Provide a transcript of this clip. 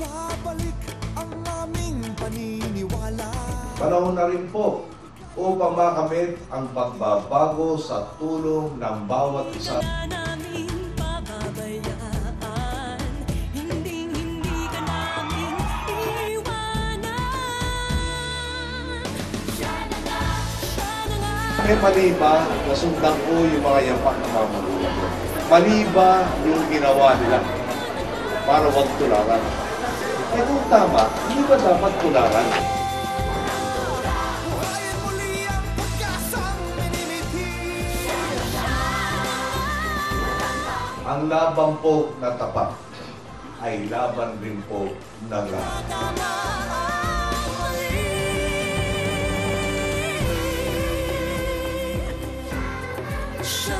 Babalik ang aming paniniwala. Panahon na rin po upang makamit ang pagbabago sa tulong ng bawat isa. Namin pababayaan, hindi ka namin iiwanan. Siya na nga. Mali ba na sundan ko yung mga yapak na mga magulang ko? Mali ba yung ginawa nila para wag tularan? Eh kung tama, hindi ba dapat tularan? Buhayin muli ang pagkasang minimiti. Ang laban po na tapat ay laban rin po ng lahat. Tama ang mali. Siya